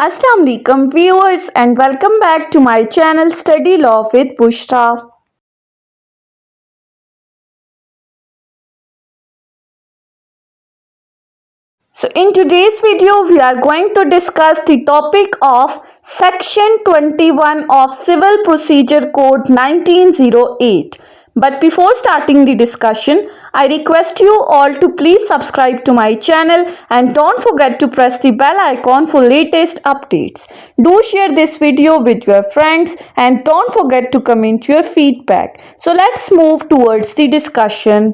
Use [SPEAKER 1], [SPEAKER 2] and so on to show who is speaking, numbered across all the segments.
[SPEAKER 1] Assalamu alaikum viewers and welcome back to my channel Study Law with Bushra. So in today's video we are going to discuss the topic of section 21 of Civil Procedure Code 1908. But before starting the discussion, I request you all to please subscribe to my channel and don't forget to press the bell icon for latest updates. Do share this video with your friends and don't forget to comment your feedback. So let's move towards the discussion.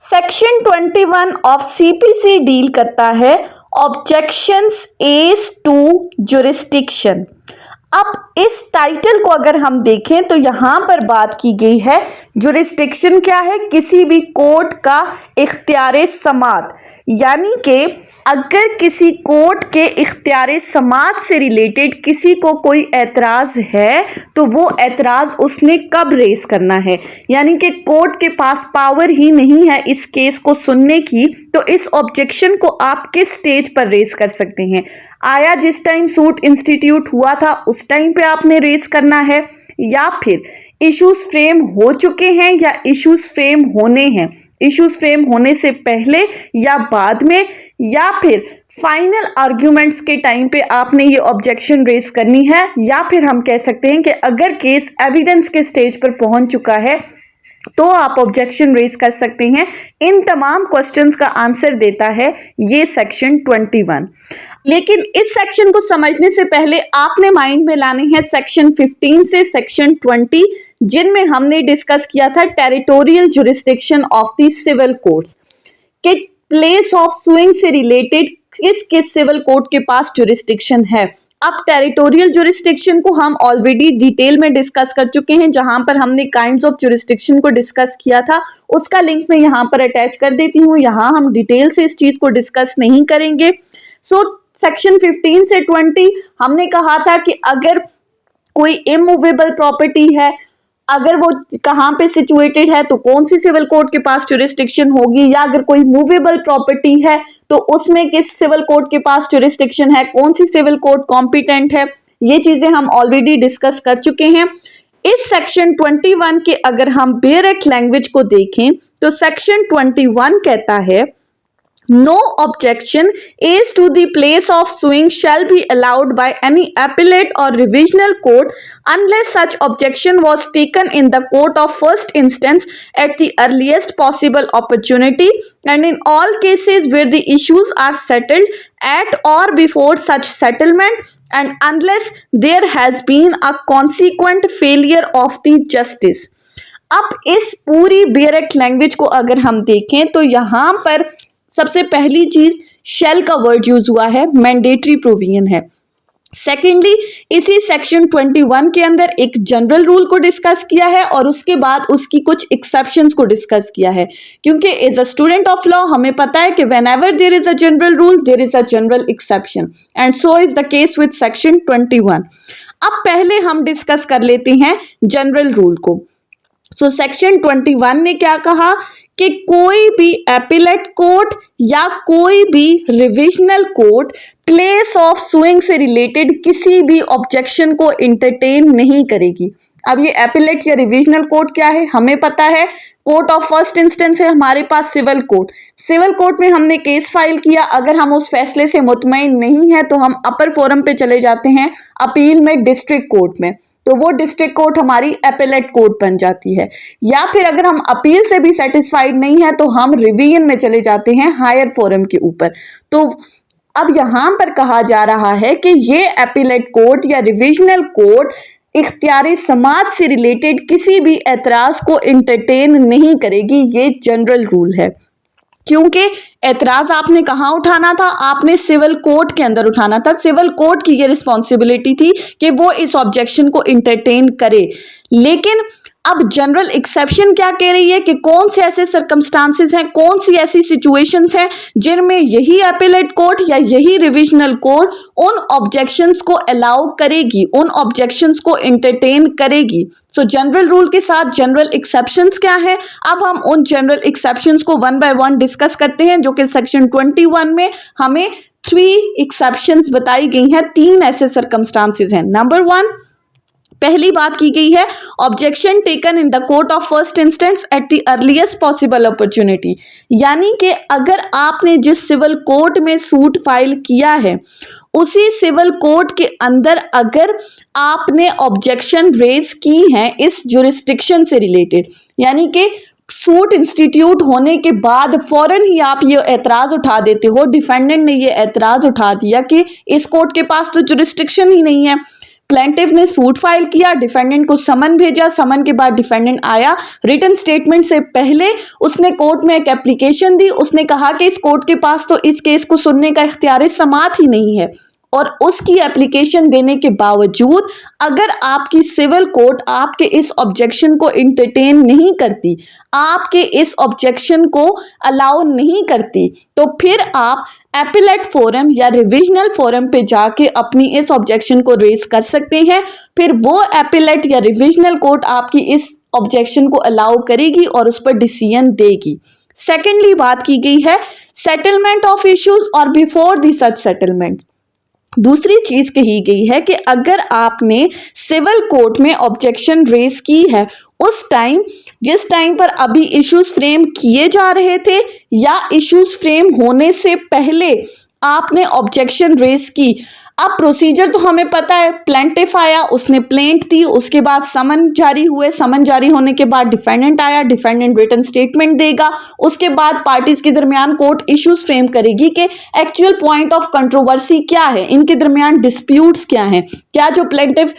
[SPEAKER 1] Section 21 of CPC deal करता है objections as to jurisdiction. अब इस title को अगर हम देखें तो यहाँ पर बात की गई है जुरिस्डिक्शन क्या है, किसी भी कोर्ट का इख्तियार समात, यानी कि अगर किसी कोर्ट के इख्तियार समात से रिलेटेड किसी को कोई एतराज़ है तो वो एतराज़ उसने कब रेस करना है, यानी कि कोर्ट के पास पावर ही नहीं है इस केस को सुनने की, तो इस ऑब्जेक्शन को आप किस स्टेज पर रेस कर सकते हैं। आया जिस टाइम सूट इंस्टीट्यूट हुआ था उस टाइम पे आपने रेस करना है, या फिर इश्यूज फ्रेम हो चुके हैं या इश्यूज फ्रेम होने हैं, इश्यूज फ्रेम होने से पहले या बाद में, या फिर फाइनल आर्ग्यूमेंट्स के टाइम पे आपने ये ऑब्जेक्शन रेस करनी है, या फिर हम कह सकते हैं कि अगर केस एविडेंस के स्टेज पर पहुंच चुका है तो आप ऑब्जेक्शन रेज कर सकते हैं। इन तमाम क्वेश्चंस का आंसर देता है ये सेक्शन 21। लेकिन इस सेक्शन को समझने से पहले आपने माइंड में लाने हैं सेक्शन 15 से सेक्शन 20, जिनमें हमने डिस्कस किया था territorial jurisdiction of the civil courts के प्लेस ऑफ सुइंग से रिलेटेड किस किस सिविल कोर्ट के पास जुरिस्डिक्शन है। अब टेरिटोरियल जुरिस्डिक्शन को हम ऑलरेडी डिटेल में डिस्कस कर चुके हैं, जहां पर हमने काइंड्स ऑफ जुरिस्डिक्शन को डिस्कस किया था, उसका लिंक मैं यहां पर अटैच कर देती हूं। यहां हम डिटेल से इस चीज को डिस्कस नहीं करेंगे। सो सेक्शन 15 से 20 हमने कहा था कि अगर कोई इमूवेबल प्रॉपर्टी है, अगर वो कहाँ पे सिचुएटेड है तो कौन सी सिविल कोर्ट के पास जुरिस्डिक्शन होगी, या अगर कोई मूवेबल प्रॉपर्टी है तो उसमें किस सिविल कोर्ट के पास जुरिस्डिक्शन है, कौन सी सिविल कोर्ट कॉम्पिटेंट है, ये चीजें हम ऑलरेडी डिस्कस कर चुके हैं। इस सेक्शन 21 के अगर हम बेयर लैंग्वेज को देखें तो सेक्शन 21 कहता है No objection as to the place of suing shall be allowed by any appellate or revisional court unless such objection was taken in the court of first instance at the earliest possible opportunity and in all cases where the issues are settled at or before such settlement and unless there has been a consequent failure of the justice। अब इस पूरी bear language को अगर हम देखें तो यहाँ पर सबसे पहली चीज शेल का वर्ड यूज हुआ है, मैंडेटरी प्रोविजन है। सेकेंडली इसी सेक्शन 21 के अंदर एक जनरल रूल को डिस्कस किया है और उसके बाद उसकी कुछ एक्सेप्शंस को डिस्कस किया है, क्योंकि as a student of law हमें पता है कि whenever there is a general rule there is a general exception, and so is the case with section 21। अब पहले हम डिस्कस कर लेते हैं जनरल रूल को। सो सेक्शन 21 ने क्या कहा कि कोई भी एपिलेट कोर्ट या कोई भी revisional court place of suing से रिलेटेड किसी भी ऑब्जेक्शन को इंटरटेन नहीं करेगी। अब ये एपिलेट या रिविजनल कोर्ट क्या है हमें पता है, कोर्ट ऑफ फर्स्ट इंस्टेंस है हमारे पास सिविल कोर्ट। सिविल कोर्ट में हमने केस फाइल किया, अगर हम उस फैसले से मुतमईन नहीं है तो हम अपर फोरम पे चले जाते हैं अपील में डिस्ट्रिक्ट कोर्ट में, तो वो डिस्ट्रिक्ट कोर्ट हमारी एपेलेट कोर्ट बन जाती है। या फिर अगर हम अपील से भी सेटिस्फाइड नहीं है तो हम रिवीजन में चले जाते हैं हायर फोरम के ऊपर। तो अब यहां पर कहा जा रहा है कि ये एपेलेट कोर्ट या रिविजनल कोर्ट इख्तियारी समात से रिलेटेड किसी भी एतराज को इंटरटेन नहीं करेगी, ये जनरल रूल है। क्योंकि एतराज आपने कहाँ उठाना था, आपने सिविल कोर्ट के अंदर उठाना था। सिविल कोर्ट की ये रिस्पॉन्सिबिलिटी थी कि वो इस ऑब्जेक्शन को इंटरटेन करे। लेकिन अब जनरल एक्सेप्शन क्या कह रही है कि कौन से ऐसे सर्कमस्टांसेस हैं, कौन सी ऐसी सिचुएशंस हैं जिनमें यही एपेलेट कोर्ट या यही रिविजनल कोर्ट उन ऑब्जेक्शंस को अलाउ करेगी, उन ऑब्जेक्शंस को इंटरटेन करेगी। सो जनरल रूल के साथ जनरल एक्सेप्शंस क्या है, अब हम उन जनरल एक्सेप्शंस को वन बाय वन डिस्कस करते हैं, जो कि सेक्शन 21 में हमें थ्री एक्सेप्शंस बताई गई हैं, 3 ऐसे सर्कमस्टांसेस हैं। नंबर 1, पहली बात की गई है objection taken in the court of first instance at the earliest possible opportunity, यानी कि अगर आपने जिस सिविल कोर्ट में सूट फाइल किया है उसी सिविल कोर्ट के अंदर अगर आपने ऑब्जेक्शन रेज की है इस जुरिस्डिक्शन से रिलेटेड, यानी कि सूट इंस्टीट्यूट होने के बाद फौरन ही आप ये एतराज उठा देते हो, डिफेंडेंट ने ये एतराज उठा दिया कि इस कोर्ट के पास तो जुरिस्डिक्शन ही नहीं है। प्लेंटिफ ने सूट फाइल किया, डिफेंडेंट को समन भेजा, समन के बाद डिफेंडेंट आया, रिटन स्टेटमेंट से पहले उसने कोर्ट में एक एप्लीकेशन दी, उसने कहा कि इस कोर्ट के पास तो इस केस को सुनने का इख्तियार समाअत ही नहीं है, और उसकी एप्लीकेशन देने के बावजूद अगर आपकी सिविल कोर्ट आपके इस ऑब्जेक्शन को इंटरटेन नहीं करती, आपके इस ऑब्जेक्शन को अलाउ नहीं करती, तो फिर आप एपिलेट फोरम या रिविजनल फोरम पे जाके अपनी इस ऑब्जेक्शन को रेज कर सकते हैं। फिर वो एपिलेट या रिविजनल कोर्ट आपकी इस ऑब्जेक्शन को अलाउ करेगी और उस पर डिसीजन देगी। सेकेंडली बात की गई है सेटलमेंट ऑफ इश्यूज और बिफोर दी सच सेटलमेंट। दूसरी चीज कही गई है कि अगर आपने सिविल कोर्ट में ऑब्जेक्शन रेज की है उस टाइम जिस टाइम पर अभी इश्यूज फ्रेम किए जा रहे थे या इश्यूज फ्रेम होने से पहले आपने ऑब्जेक्शन रेज की। अब प्रोसीजर तो हमें पता है, प्लेंटिफ आया, उसने प्लेंट दी, उसके बाद समन जारी हुए, समन जारी होने के बाद डिफेंडेंट आया, डिफेंडेंट रिटन स्टेटमेंट देगा, उसके बाद पार्टीज के दरमियान कोर्ट इश्यूज फ्रेम करेगी कि एक्चुअल पॉइंट ऑफ कंट्रोवर्सी क्या है, इनके दरमियान डिस्प्यूट्स क्या हैं, क्या जो प्लेंटिफ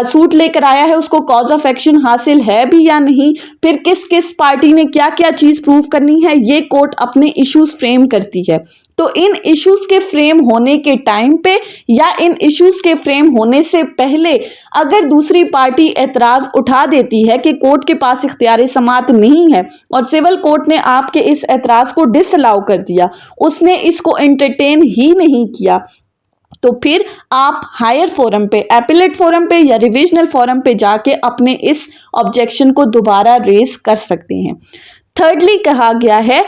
[SPEAKER 1] सूट लेकर आया है उसको कॉज ऑफ एक्शन हासिल है भी या नहीं, फिर किस किस पार्टी ने क्या क्या चीज प्रूव करनी है, ये कोर्ट अपने इश्यूज फ्रेम करती है। तो इन इश्यूज के फ्रेम होने के टाइम पे या इन इश्यूज के फ्रेम होने से पहले अगर दूसरी पार्टी एतराज उठा देती है कि कोर्ट के पास इख्तियार समाअत नहीं है और सिविल कोर्ट ने आपके इस एतराज को डिसअलाउ कर दिया, उसने इसको एंटरटेन ही नहीं किया, तो फिर आप हायर फोरम पे, एपिलेट फोरम पे या रिविजनल फोरम पे जाके अपने इस ऑब्जेक्शन को दोबारा रेज कर सकते हैं। थर्डली कहा गया है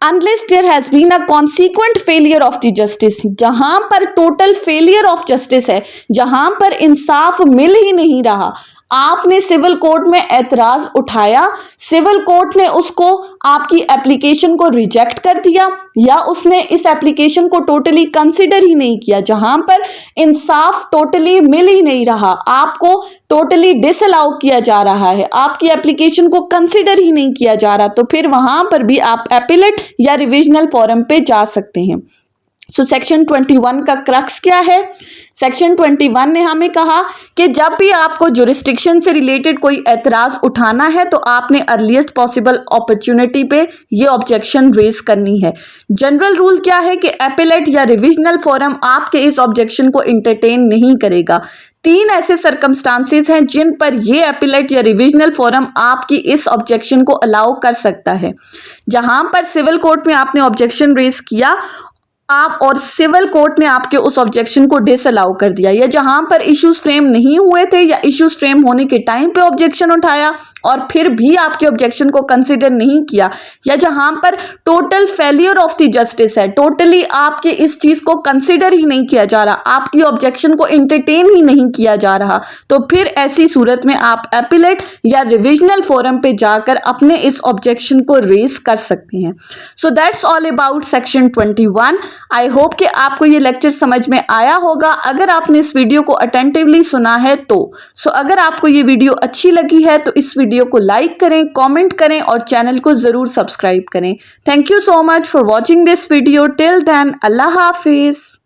[SPEAKER 1] unless there has been a consequent failure of the justice, जहां पर टोटल फेलियर ऑफ जस्टिस है, जहां पर इंसाफ मिल ही नहीं रहा, आपने सिविल कोर्ट में एतराज उठाया, सिविल कोर्ट ने उसको आपकी एप्लीकेशन को रिजेक्ट कर दिया या उसने इस एप्लीकेशन को टोटली कंसिडर ही नहीं किया, जहां पर इंसाफ टोटली मिल ही नहीं रहा, आपको टोटली डिसअलाउ किया जा रहा है, आपकी एप्लीकेशन को कंसिडर ही नहीं किया जा रहा, तो फिर वहां पर भी आप एपिलेट या रिविजनल फोरम पे जा सकते हैं। सो सेक्शन 21 का क्रक्स क्या है? सेक्शन 21 ने हमें कहा कि जब भी आपको जुरिस्डिक्शन से रिलेटेड कोई एतराज उठाना है तो आपने अर्लीस्ट पॉसिबल अपॉर्चुनिटी पे ये ऑब्जेक्शन रेज करनी है। जनरल रूल क्या है कि एपिलेट या रिविजनल फोरम आपके इस ऑब्जेक्शन को इंटरटेन नहीं करेगा। 3 ऐसे सर्कमस्टांसेस हैं जिन पर ये एपिलेट या रिविजनल फोरम आपकी इस ऑब्जेक्शन को अलाउ कर सकता है। जहां पर सिविल कोर्ट में आपने ऑब्जेक्शन रेज किया आप और सिविल कोर्ट ने आपके उस ऑब्जेक्शन को डिसअलाउ कर दिया, या जहां पर इश्यूज फ्रेम नहीं हुए थे या इश्यूज फ्रेम होने के टाइम पे ऑब्जेक्शन उठाया और फिर भी आपके ऑब्जेक्शन को कंसिडर नहीं किया, या जहां पर total failure of the justice है, टोटली आपके इस चीज को कंसिडर ही नहीं किया जा रहा, आपकी ऑब्जेक्शन को एंटरटेन ही नहीं किया जा रहा, तो फिर ऐसी सूरत में आप एपिलेट या रिविजनल फोरम पे जाकर अपने इस ऑब्जेक्शन को रेज कर सकते हैं। So that's all about section 21। I hope कि आपको ये लेक्चर समझ में आया होगा। अगर आपने इस वीडियो को अटेंटिवली सुना है तो अगर आपको ये वीडियो अच्छी लगी है तो इस वीडियो को लाइक करें, कमेंट करें और चैनल को जरूर सब्सक्राइब करें। Thank you so much for watching this video. Till then, अल्लाह हाफिज।